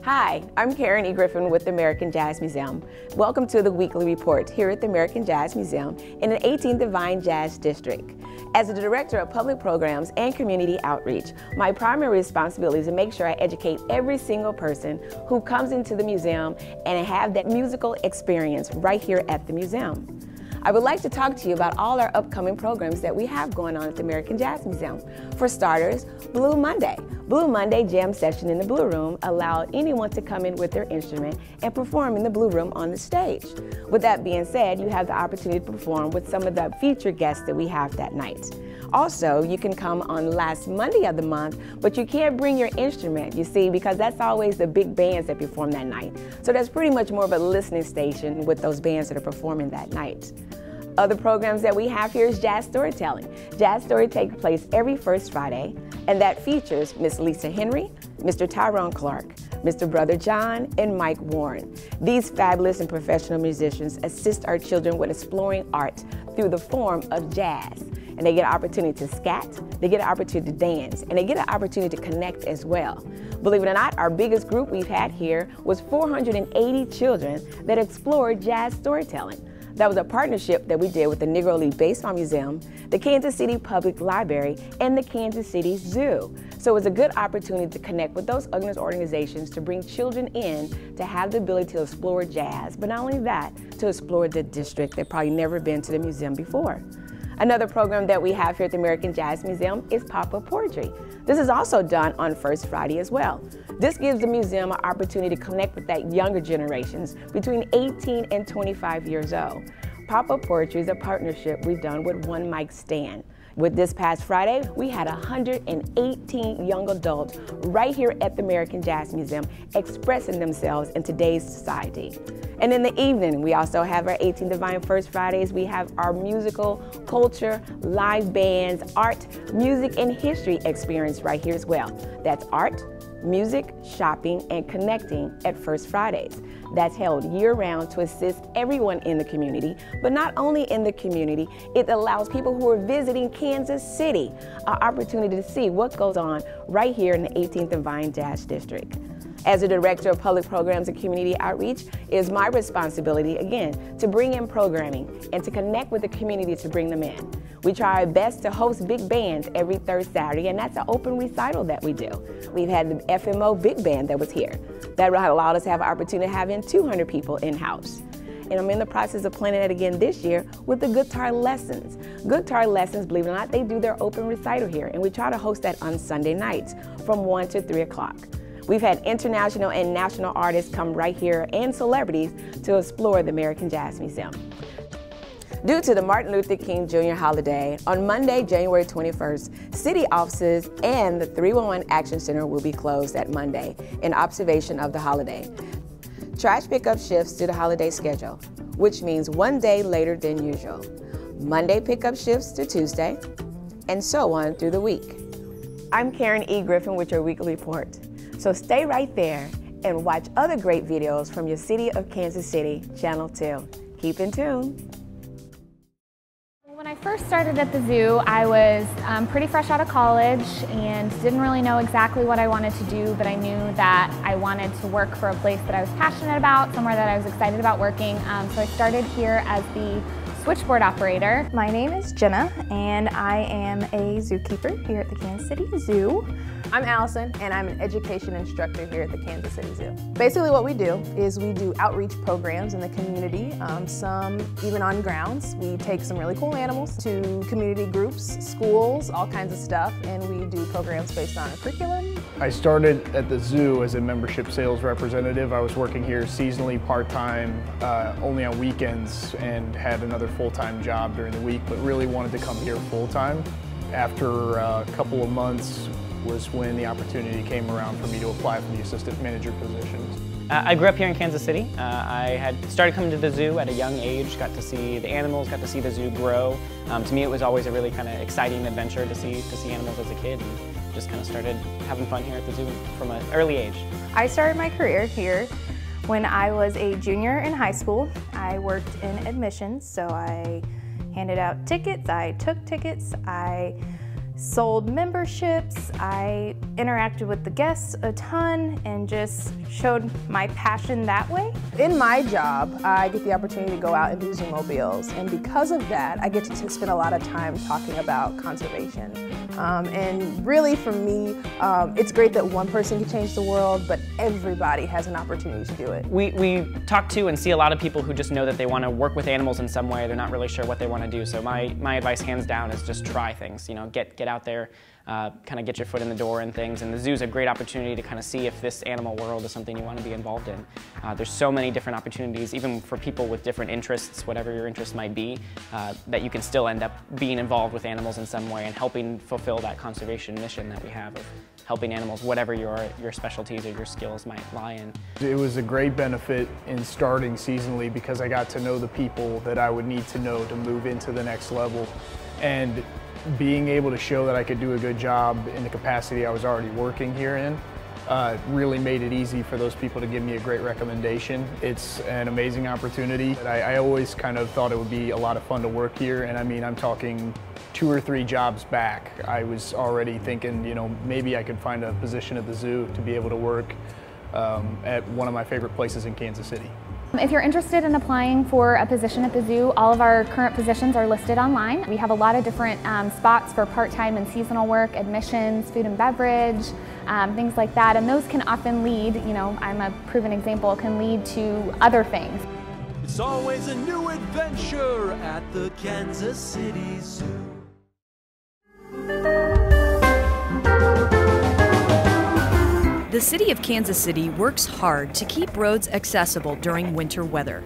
Hi, I'm Karen E. Griffin with the American Jazz Museum. Welcome to the Weekly Report here at the American Jazz Museum in the 18th Divine Jazz District. As the Director of Public Programs and Community Outreach, my primary responsibility is to make sure I educate every single person who comes into the museum and have that musical experience right here at the museum. I would like to talk to you about all our upcoming programs that we have going on at the American Jazz Museum. For starters, Blue Monday. Blue Monday Jam Session in the Blue Room allowed anyone to come in with their instrument and perform in the Blue Room on the stage. With that being said, you have the opportunity to perform with some of the featured guests that we have that night. Also, you can come on last Monday of the month, but you can't bring your instrument, you see, because that's always the big bands that perform that night. So that's pretty much more of a listening station with those bands that are performing that night. Other programs that we have here is Jazz Storytelling. Jazz Story takes place every first Friday, and that features Miss Lisa Henry, Mr. Tyrone Clark, Mr. Brother John, and Mike Warren. These fabulous and professional musicians assist our children with exploring art through the form of jazz. And they get an opportunity to scat, they get an opportunity to dance, and they get an opportunity to connect as well. Believe it or not, our biggest group we've had here was 480 children that explored jazz storytelling. That was a partnership that we did with the Negro League Baseball Museum, the Kansas City Public Library, and the Kansas City Zoo. So it was a good opportunity to connect with those organizations to bring children in to have the ability to explore jazz, but not only that, to explore the district that probably never been to the museum before. Another program that we have here at the American Jazz Museum is Pop-Up Poetry. This is also done on First Friday as well. This gives the museum an opportunity to connect with that younger generations between 18 and 25 years old. Pop-Up Poetry is a partnership we've done with One Mic Stand. With this past Friday, we had 118 young adults right here at the American Jazz Museum expressing themselves in today's society. And in the evening, we also have our 18 Divine First Fridays. We have our musical, culture, live bands, art, music, and history experience right here as well. That's art, music, shopping, and connecting at First Fridays. That's held year-round to assist everyone in the community, but not only in the community, it allows people who are visiting Kansas City an opportunity to see what goes on right here in the 18th Divine Jazz District. As the Director of Public Programs and Community Outreach, it is my responsibility, again, to bring in programming and to connect with the community to bring them in. We try our best to host big bands every third Saturday, and that's an open recital that we do. We've had the FMO Big Band that was here. That allowed us to have an opportunity to have in 200 people in-house. And I'm in the process of planning it again this year with the Guitar Lessons. Guitar Lessons, believe it or not, they do their open recital here, and we try to host that on Sunday nights from 1 to 3 o'clock. We've had international and national artists come right here and celebrities to explore the American Jazz Museum. Due to the Martin Luther King Jr. holiday, on Monday, January 21st, city offices and the 311 Action Center will be closed that Monday in observation of the holiday. Trash pickup shifts to the holiday schedule, which means one day later than usual. Monday pickup shifts to Tuesday, and so on through the week. I'm Karen E. Griffin with your Weekly Report. So stay right there and watch other great videos from your City of Kansas City, Channel 2. Keep in tune. When I first started at the zoo, I was pretty fresh out of college and didn't really know exactly what I wanted to do, but I knew that I wanted to work for a place that I was passionate about, somewhere that I was excited about working. So I started here as the switchboard operator. My name is Jenna, and I am a zookeeper here at the Kansas City Zoo. I'm Allison, and I'm an education instructor here at the Kansas City Zoo. Basically what we do is we do outreach programs in the community, some even on grounds. We take some really cool animals to community groups, schools, all kinds of stuff, and we do programs based on a curriculum. I started at the zoo as a membership sales representative. I was working here seasonally, part-time, only on weekends, and had another full-time job during the week, but really wanted to come here full-time. After a couple of months was when the opportunity came around for me to apply for the assistant manager position. I grew up here in Kansas City. I had started coming to the zoo at a young age, got to see the animals, got to see the zoo grow. To me it was always a really kind of exciting adventure to see animals as a kid, and just kind of started having fun here at the zoo from an early age. I started my career here when I was a junior in high school. I worked in admissions, so I handed out tickets, I took tickets, I sold memberships, I interacted with the guests a ton and just showed my passion that way. In my job, I get the opportunity to go out and do Zoomobiles, and because of that, I get to spend a lot of time talking about conservation. And really for me, it's great that one person can change the world, but everybody has an opportunity to do it. We talk to and see a lot of people who just know that they want to work with animals in some way. They're not really sure what they want to do. So my advice, hands down, is just try things. You know, get out there, kind of get your foot in the door and things. And the zoo is a great opportunity to kind of see if this animal world is something you want to be involved in. There's so many different opportunities, even for people with different interests, whatever your interest might be, that you can still end up being involved with animals in some way and helping fulfill that conservation mission that we have of helping animals, whatever your specialties or your skills might lie in. It was a great benefit in starting seasonally because I got to know the people that I would need to know to move into the next level. And being able to show that I could do a good job in the capacity I was already working here in really made it easy for those people to give me a great recommendation. It's an amazing opportunity. I always kind of thought it would be a lot of fun to work here, and I mean, I'm talking 2 or 3 jobs back. I was already thinking, you know, maybe I could find a position at the zoo to be able to work at one of my favorite places in Kansas City. If you're interested in applying for a position at the zoo, all of our current positions are listed online. We have a lot of different spots for part-time and seasonal work, admissions, food and beverage, things like that, and those can often lead, you know, I'm a proven example, can lead to other things. It's always a new adventure at the Kansas City Zoo. The city of Kansas City works hard to keep roads accessible during winter weather.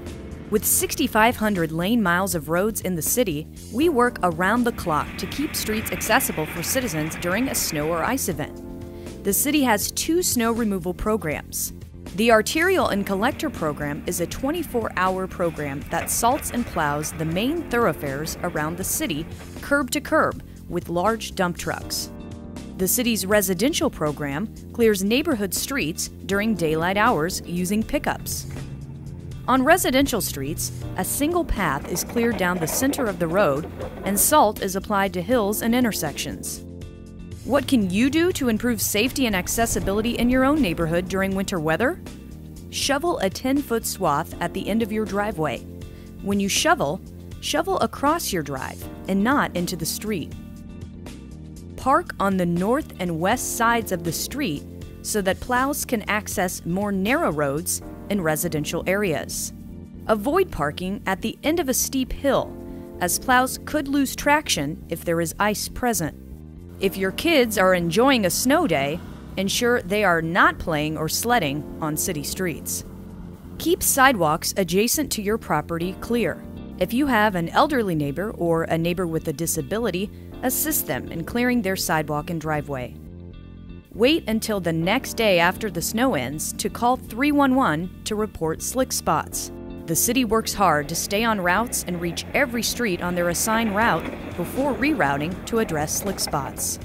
With 6,500 lane miles of roads in the city, we work around the clock to keep streets accessible for citizens during a snow or ice event. The city has 2 snow removal programs. The Arterial and Collector program is a 24-hour program that salts and plows the main thoroughfares around the city, curb to curb, with large dump trucks. The city's residential program clears neighborhood streets during daylight hours using pickups. On residential streets, a single path is cleared down the center of the road and salt is applied to hills and intersections. What can you do to improve safety and accessibility in your own neighborhood during winter weather? Shovel a 10-foot swath at the end of your driveway. When you shovel, shovel across your drive and not into the street. Park on the north and west sides of the street so that plows can access more narrow roads in residential areas. Avoid parking at the end of a steep hill, as plows could lose traction if there is ice present. If your kids are enjoying a snow day, ensure they are not playing or sledding on city streets. Keep sidewalks adjacent to your property clear. If you have an elderly neighbor or a neighbor with a disability, assist them in clearing their sidewalk and driveway. Wait until the next day after the snow ends to call 311 to report slick spots. The city works hard to stay on routes and reach every street on their assigned route before rerouting to address slick spots.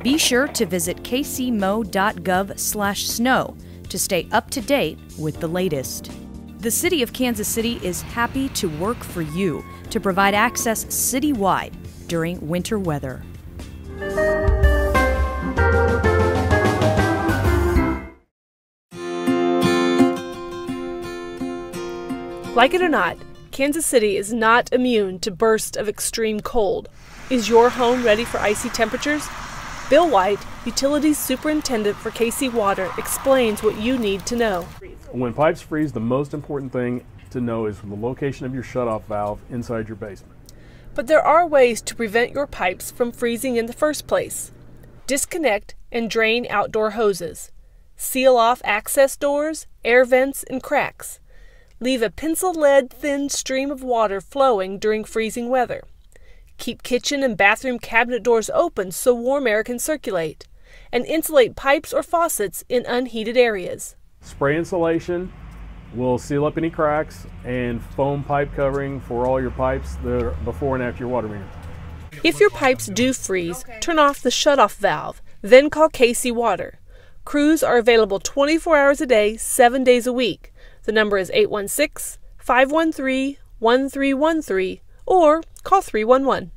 Be sure to visit kcmo.gov/snow to stay up to date with the latest. The City of Kansas City is happy to work for you to provide access citywide during winter weather. Like it or not, Kansas City is not immune to bursts of extreme cold. Is your home ready for icy temperatures? Bill White, Utilities Superintendent for KC Water, explains what you need to know. When pipes freeze, the most important thing to know is from the location of your shutoff valve inside your basement. But there are ways to prevent your pipes from freezing in the first place. Disconnect and drain outdoor hoses. Seal off access doors, air vents, and cracks. Leave a pencil lead thin stream of water flowing during freezing weather. Keep kitchen and bathroom cabinet doors open so warm air can circulate. And insulate pipes or faucets in unheated areas. Spray insulation will seal up any cracks, and foam pipe covering for all your pipes that are before and after your water meter. If your pipes do freeze, turn off the shutoff valve, then call KC Water. Crews are available 24 hours a day, 7 days a week. The number is 816-513-1313 or call 311.